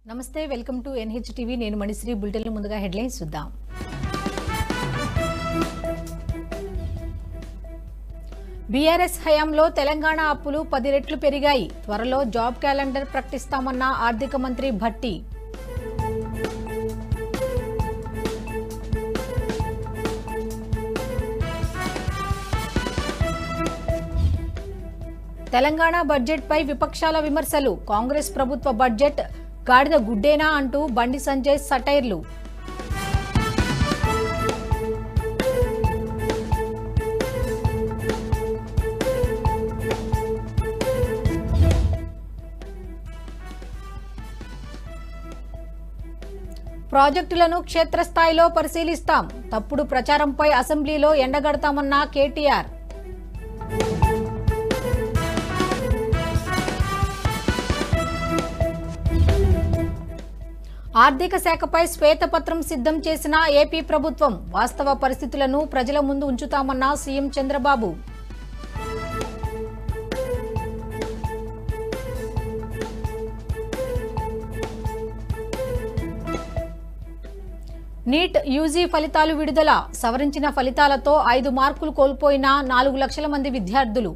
నమస్తే welcome to NH TV నేను Manisri bulletin ముందుగా హెడ్లైన్స్ చూద్దాం బీఆర్ఎస్ హయాంలో తెలంగాణ అప్పులు 10 రెట్లు పెరిగాయి త్వరలో జాబ్ క్యాలెండర్ ప్రకటిస్తామన్న ఆర్థిక మంత్రి భట్టి తెలంగాణ బడ్జెట్ పై విపక్షాల విమర్శలు కాంగ్రెస్ ప్రభుత్వ బడ్జెట్ గాడిద గుడ్డేనా అంటూ బండి సంజయ్ సటైర్లు ప్రాజెక్టులను క్షేత్రస్థాయిలో పరిశీలిస్తాం తప్పుడు ప్రచారంపై అసెంబ్లీలో ఎండగడతామన్న కేటీఆర్ ఆర్థిక శాఖపై శ్వేతపత్రం సిద్ధం చేసిన ఏపీ ప్రభుత్వం వాస్తవ పరిస్థితులను ప్రజల ముందు ఉంచుతామన్న సీఎం చంద్రబాబు నీట్ యూజీ ఫలితాలు విడుదల సవరించిన ఫలితాలతో 5 మార్కులు కోల్పోయిన 4 లక్షల మంది విద్యార్థులు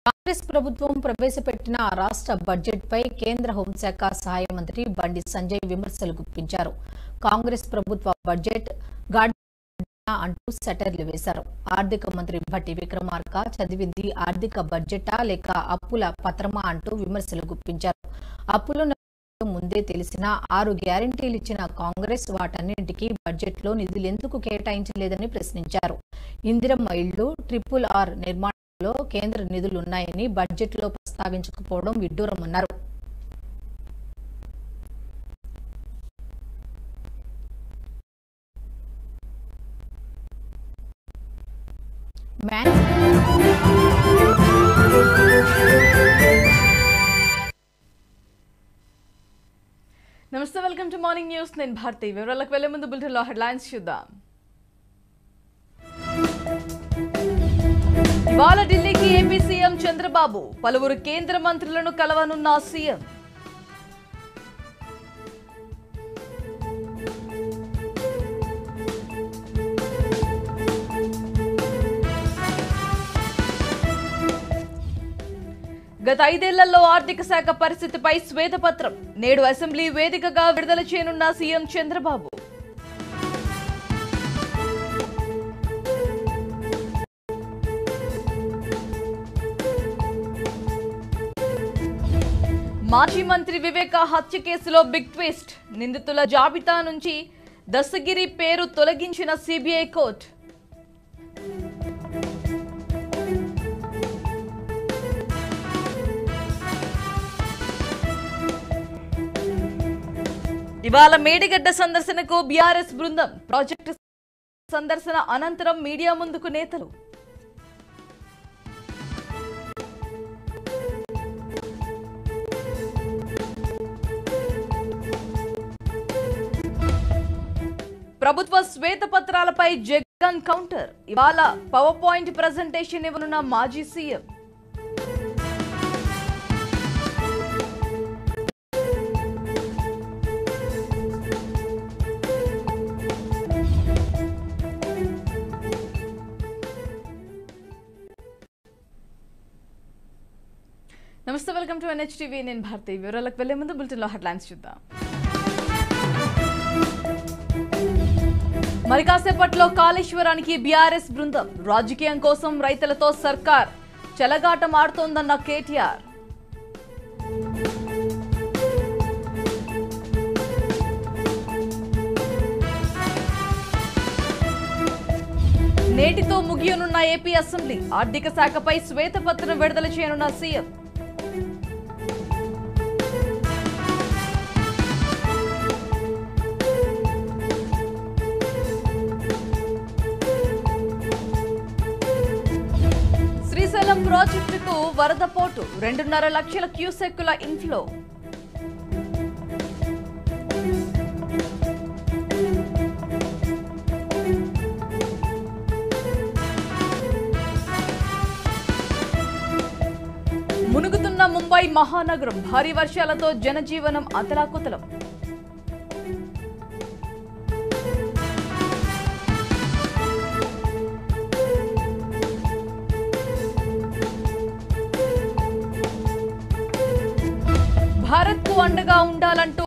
కాంగ్రెస్ ప్రభుత్వం ప్రవేశపెట్టిన రాష్ట్ర బడ్జెట్ పై కేంద్ర హోంశాఖ సహాయ మంత్రి బండి సంజయ్ విమర్శలు గుప్పించారు కాంగ్రెస్ ప్రభుత్వ బడ్జెట్ గాడిద అంటూ సెటైర్లు వేశారు ఆర్థిక మంత్రి భట్టి విక్రమార్క చదివింది ఆర్థిక బడ్జెటా లేక అప్పుల పత్రమా అంటూ విమర్శలు గుప్పించారు అప్పులు ముందే తెలిసిన 6 గ్యారంటీలు ఇచ్చిన కాంగ్రెస్ వాటన్నింటికీ బడ్జెట్లో నిధులెందుకు కేటాయించలేదని ప్రశ్నించారు ఇందిరమ్మ ఇళ్లు RRR నిర్మాణంలో కేంద్ర నిధులున్నాయని బడ్జెట్లో ప్రస్తావించకపోవడం విడ్డూరమన్నారు నమస్తే వెల్కమ్ టు మార్నింగ్ న్యూస్ నేను భారతి వివరాలకు వెళ్లే ముందు బులెటిన్ లో హెడ్లైన్స్ చూద్దాం ఇవాళ ఢిల్లీకి ఏపీ సీఎం చంద్రబాబు పలువురు కేంద్ర మంత్రులను కలవనున్న సీఎం గత 5 ఏళ్లలో ఆర్థిక శాఖ పరిస్థితిపై శ్వేతపత్రం నేడు అసెంబ్లీ వేదికగా విడుదల చేయనున్న సీఎం చంద్రబాబు మాజీ మంత్రి వివేక హత్య కేసులో బిగ్ ట్విస్ట్ నిందితుల జాబితా నుంచి దస్తగిరి పేరు తొలగించిన సిబిఐ కోర్టు ఇవాళ మేడిగడ్డ సందర్శనకు బీఆర్ఎస్ బృందం ప్రాజెక్టు సందర్శన అనంతరం మీడియా ముందుకు నేతలు ప్రభుత్వ శ్వేతపత్రాలపై జగన్ కౌంటర్ ఇవాళ పవర్ పాయింట్ ప్రజెంటేషన్ ఇవ్వనున్న మాజీ సీఎం నమస్తే వెల్కమ్ టు ఎన్హెచ్ టీవీ నేను భారతి వివరాలకు వెళ్లే ముందు బులెటిన్ లో హెడ్లైన్స్ చూద్దాం మరి కాసేపట్లో కాళేశ్వరానికి బీఆర్ఎస్ బృందం రాజకీయం కోసం రైతులతో సర్కార్ చెలగాటం ఆడుతోందన్న కేటీఆర్ నేటితో ముగియనున్న ఏపీ అసెంబ్లీ ఆర్థిక శాఖపై శ్వేతపత్రం విడుదల చేయనున్న సీఎం ప్రాజెక్టుకు వరద పోటు 2.5 లక్షల క్యూసెక్కుల ఇన్ఫ్లో. మునుగుతున్న ముంబై మహానగరం, భారీ వర్షాలతో జనజీవనం అతలాకుతలం. భారత్కు అండగా ఉండాలంటూ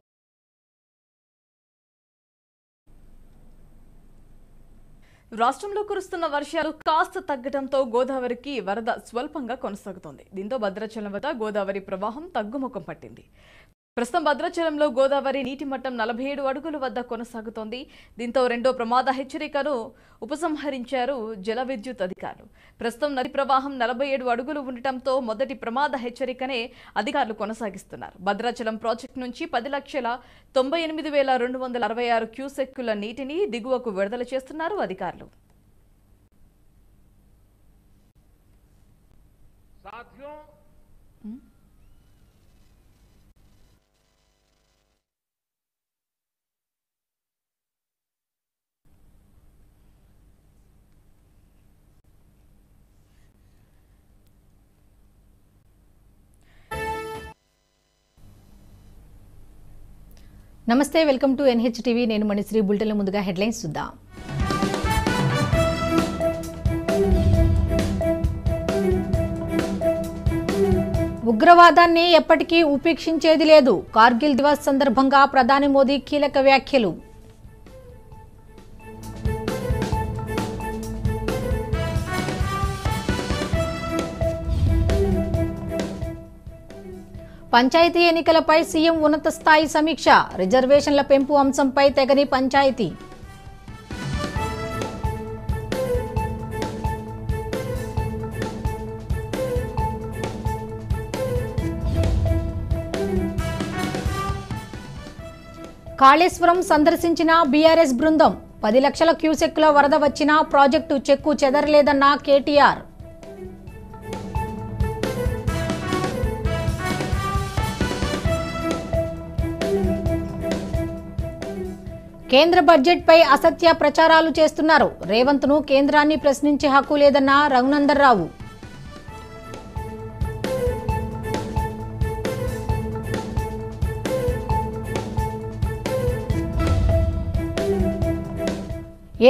రాష్ట్రంలో కురుస్తున్న వర్షాలు కాస్త తగ్గడంతో గోదావరికి వరద స్వల్పంగా కొనసాగుతోంది. దీంతో భద్రాచలం వద్ద గోదావరి ప్రవాహం తగ్గుముఖం పట్టింది. ప్రస్తుతం భద్రాచలంలో గోదావరి నీటి మట్టం 47 అడుగుల వద్ద కొనసాగుతోంది. దీంతో రెండో ప్రమాద హెచ్చరికను ఉపసంహరించారు జల విద్యుత్ అధికారులు. ప్రస్తుతం నది ప్రవాహం 47 అడుగులు ఉండటంతో మొదటి ప్రమాద హెచ్చరికనే అధికారులు కొనసాగిస్తున్నారు. భద్రాచలం ప్రాజెక్టు నుంచి 10,98,266 క్యూసెక్కుల నీటిని దిగువకు విడుదల చేస్తున్నారు అధికారులు. నమస్తే, వెల్కమ్ టు ఎన్హెచ్ టీవీ. నేను మణిశ్రీ. బులెటిన్ల ముందుగా హెడ్లైన్స్ చూద్దాం. ఉగ్రవాదాన్ని ఎప్పటికీ ఉపేక్షించేది లేదు. కార్గిల్ దివస్ సందర్భంగా ప్రధాని మోదీ కీలక వ్యాఖ్యలు. పంచాయతీ ఎన్నికలపై సీఎం ఉన్నత స్థాయి సమీక్ష. రిజర్వేషన్ల పెంపు అంశంపై తెగని పంచాయతీ. కాళేశ్వరం సందర్శించిన బీఆర్ఎస్ బృందం. 10 లక్షల క్యూసెక్కుల వరద వచ్చినా ప్రాజెక్టు చెక్కు చెదరలేదన్న కేటీఆర్. కేంద్ర బడ్జెట్పై అసత్య ప్రచారాలు చేస్తున్నారు. రేవంత్ను కేంద్రాన్ని ప్రశ్నించే హక్కు లేదన్న రఘునందన్ రావు.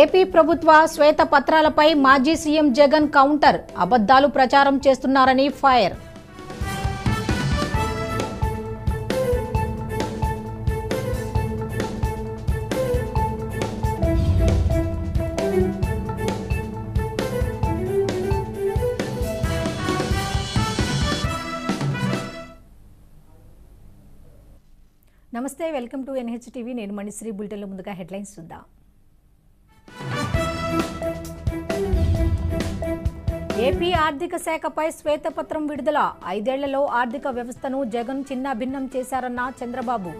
ఏపీ ప్రభుత్వ శ్వేత పత్రాలపై మాజీ సీఎం జగన్ కౌంటర్. అబద్ధాలు ప్రచారం చేస్తున్నారని ఫైర్. నమస్తే, వెల్కమ్ టు ఎన్హెచ్ టీవీ. నేను మణిశ్రీ. బులెటిన్ల ముందుగా హెడ్లైన్స్ చూద్దాం. ఏపీ ఆర్థిక శాఖపై శ్వేతపత్రం విడుదల. 5 ఏళ్లలో ఆర్థిక వ్యవస్థను జగన్ చిన్నాభిన్నం చేశారన్న చంద్రబాబు.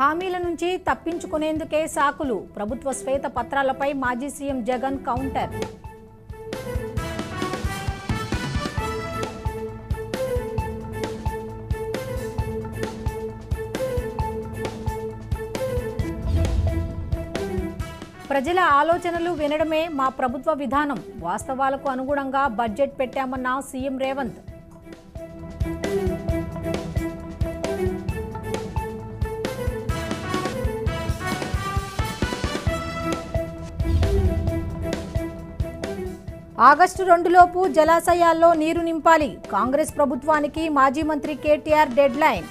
హామీల నుంచి తప్పించుకునేందుకే సాకులు. ప్రభుత్వ శ్వేత పత్రాలపై మాజీ సీఎం జగన్ కౌంటర్. ప్రజల ఆలోచనలు వినడమే మా ప్రభుత్వ విధానం. వాస్తవాలకు అనుగుణంగా బడ్జెట్ పెట్టామన్న సీఎం రేవంత్. ఆగస్టు 2 లోపు జలాశయాల్లో నీరు నింపాలి. కాంగ్రెస్ ప్రభుత్వానికి మాజీ మంత్రి కేటీఆర్ డెడ్ లైన్.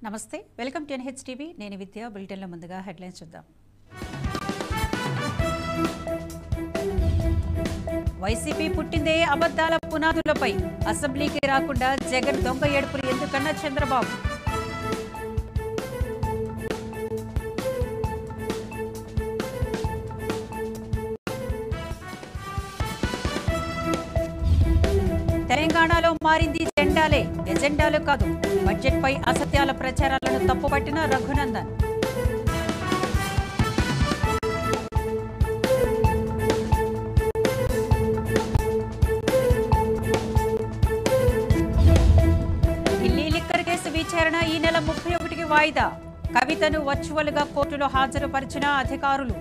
నమస్తే, వెల్కమ్ టు ఎన్హెచ్ టీవీ. నేను విద్య. బులెటిన్లో ముందుగా హెడ్లైన్స్ చూద్దాం. వైసీపీ పుట్టిందే అబద్ధాల పునాదులపై. అసెంబ్లీకి రాకుండా జగన్ దొంగ ఏడుపులు ఎందుకన్నా చంద్రబాబు. తెలంగాణలో మారింది జెండాలే, ఎజెండాలు కాదు. బడ్జెట్పై అసత్యాల ప్రచారాలను తప్పుపట్టిన రఘునందన్. ఢిల్లీ లిక్కర్ కేసు విచారణ ఈ నెల 31కి వాయిదా. కవితను వర్చువల్ గా కోర్టులో హాజరుపరిచిన అధికారులు.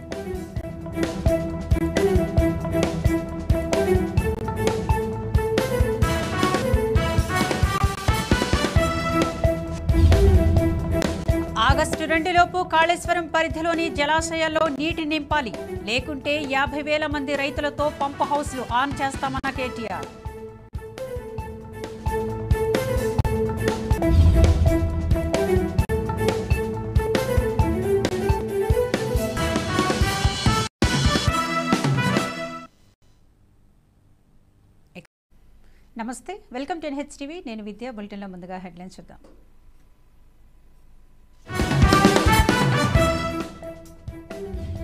ఆగస్టు 2లోపు కాళేశ్వరం పరిధిలోని జలాశయాల్లో నీటి నింపాలి, లేకుంటే 50,000 మంది రైతులతో పంప్ హౌస్లు ఆన్ చేస్తామన్న కేటీఆర్. నమస్తే, వెల్కమ్ టు ఎన్హెచ్ టీవీ. నేను విద్య. బులెటిన్లో ముందుగా హెడ్లైన్స్ చూద్దాం.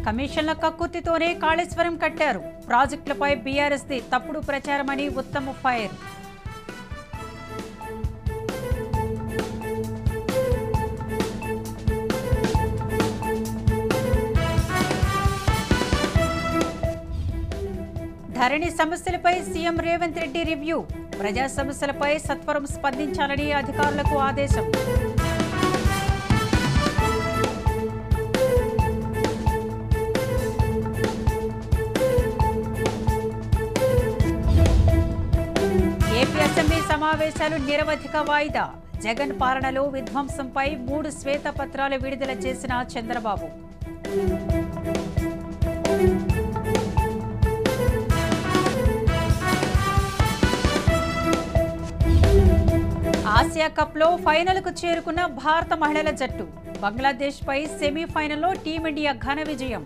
కమిషన్ల కక్కుర్తితోనే కాళేశ్వరం కట్టారు. ప్రాజెక్టులపై బీఆర్ఎస్ది తప్పుడు ప్రచారమని ఉత్తమ్ ఫైర్. ధరణి సమస్యలపై సీఎం రేవంత్ రెడ్డి రివ్యూ. ప్రజా సమస్యలపై సత్వరం స్పందించాలని అధికారులకు ఆదేశం. ఏపీ అసెంబ్లీ సమావేశాలు నిరవధిక వాయిదా. జగన్ పాలనలో విధ్వంసంపై 3 శ్వేతపత్రాలు విడుదల చేసిన చంద్రబాబు. ఆసియా కప్లో ఫైనల్కు చేరుకున్న భారత మహిళల జట్టు. బంగ్లాదేశ్పై సెమీఫైనల్లో టీమిండియా ఘన విజయం.